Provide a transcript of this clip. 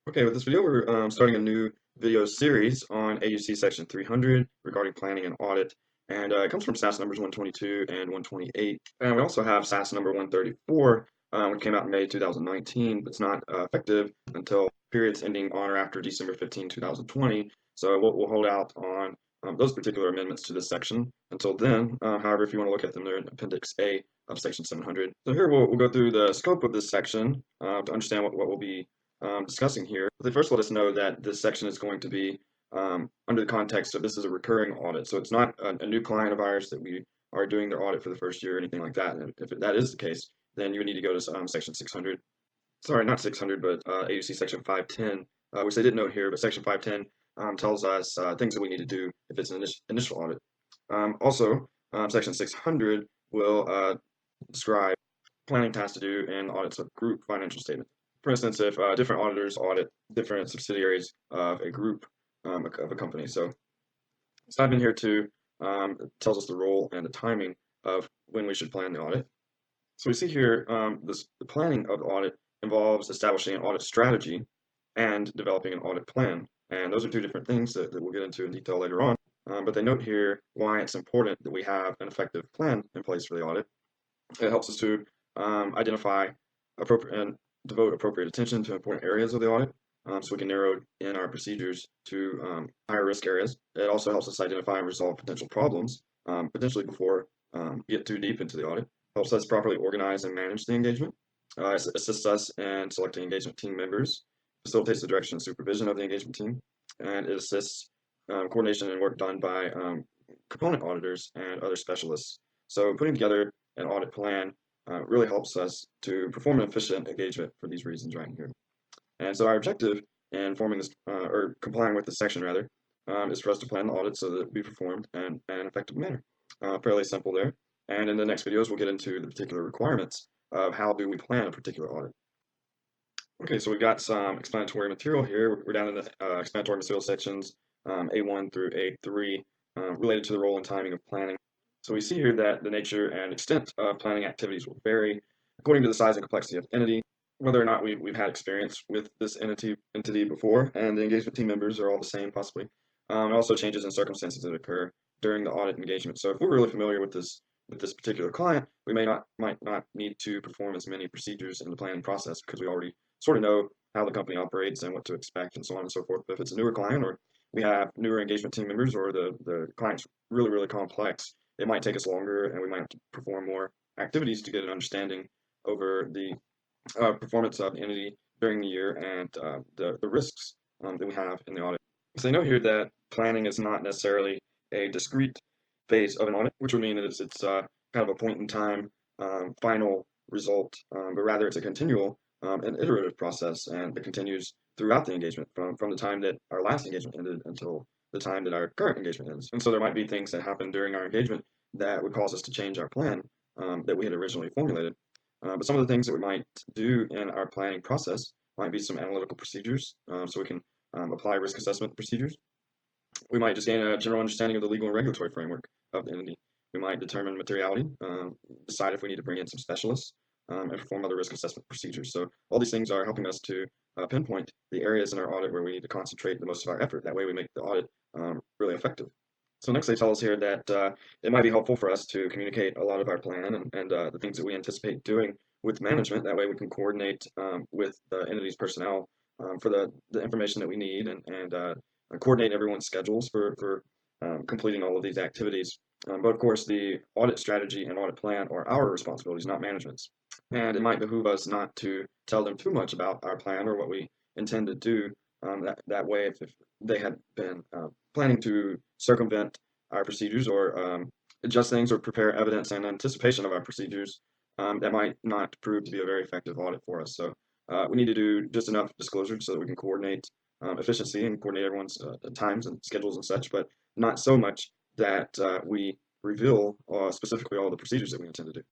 Okay, with this video, we're starting a new video series on AUC Section 300 regarding planning and audit. And it comes from SAS numbers 122 and 128. And we also have SAS number 134, which came out in May 2019, but it's not effective until periods ending on or after December 15, 2020. So we'll hold out on those particular amendments to this section until then. However, if you want to look at them, they're in Appendix A of Section 700. So here we'll go through the scope of this section to understand what we'll be discussing here. They first let us know that this section is going to be under the context of this is a recurring audit. So it's not a new client of ours that we are doing their audit for the first year or anything like that. And if that is the case, then you would need to go to section 600. Sorry, not 600, but AUC section 510, which they didn't note here, but section 510 tells us things that we need to do if it's an initial audit. Also, section 600 will describe planning tasks to do in audits of group financial statement. For instance, if different auditors audit different subsidiaries of a group of a company. So let's dive in here to it tells us the role and the timing of when we should plan the audit. So we see here the planning of the audit involves establishing an audit strategy and developing an audit plan. And those are two different things that we'll get into in detail later on. But they note here why it's important that we have an effective plan in place for the audit. It helps us to identify appropriate and devote appropriate attention to important areas of the audit, so we can narrow in our procedures to higher risk areas. It also helps us identify and resolve potential problems, potentially before we get too deep into the audit. Helps us properly organize and manage the engagement. Assists us in selecting engagement team members. Facilitates the direction and supervision of the engagement team, and it assists coordination and work done by component auditors and other specialists. So putting together an audit plan really helps us to perform an efficient engagement for these reasons right here. And so our objective in forming this, or complying with this section rather, is for us to plan the audit so that it be performed in an effective manner. Fairly simple there. And in the next videos, we'll get into the particular requirements of how do we plan a particular audit. Okay, so we've got some explanatory material here. We're down in the explanatory material sections, A1 through A3, related to the role and timing of planning. So we see here that the nature and extent of planning activities will vary according to the size and complexity of the entity, whether or not we've had experience with this entity before, and the engagement team members are all the same possibly. And also changes in circumstances that occur during the audit engagement. So if we're really familiar with this particular client, we might not need to perform as many procedures in the planning process because we already sort of know how the company operates and what to expect and so on and so forth. But if it's a newer client or we have newer engagement team members or the client's really complex, it might take us longer and we might have to perform more activities to get an understanding over the performance of the entity during the year and the risks that we have in the audit. So they note here that planning is not necessarily a discrete phase of an audit, which would mean that it's kind of a point in time final result, but rather it's a continual and iterative process, and it continues throughout the engagement from the time that our last engagement ended until the time that our current engagement ends. And so there might be things that happen during our engagement that would cause us to change our plan that we had originally formulated. But some of the things that we might do in our planning process might be some analytical procedures, so we can apply risk assessment procedures. We might just gain a general understanding of the legal and regulatory framework of the entity. We might determine materiality, decide if we need to bring in some specialists, and perform other risk assessment procedures. So all these things are helping us to pinpoint the areas in our audit where we need to concentrate the most of our effort. That way we make the audit really effective. So next they tell us here that it might be helpful for us to communicate a lot of our plan and the things that we anticipate doing with management. That way we can coordinate with the entity's personnel for the information that we need and coordinate everyone's schedules for completing all of these activities. But of course, the audit strategy and audit plan are our responsibilities, not management's. And it might behoove us not to tell them too much about our plan or what we intend to do. That way, if they had been planning to circumvent our procedures or adjust things or prepare evidence in anticipation of our procedures, that might not prove to be a very effective audit for us. So we need to do just enough disclosure so that we can coordinate efficiency and coordinate everyone's times and schedules and such, but not so much that we reveal specifically all the procedures that we intend to do.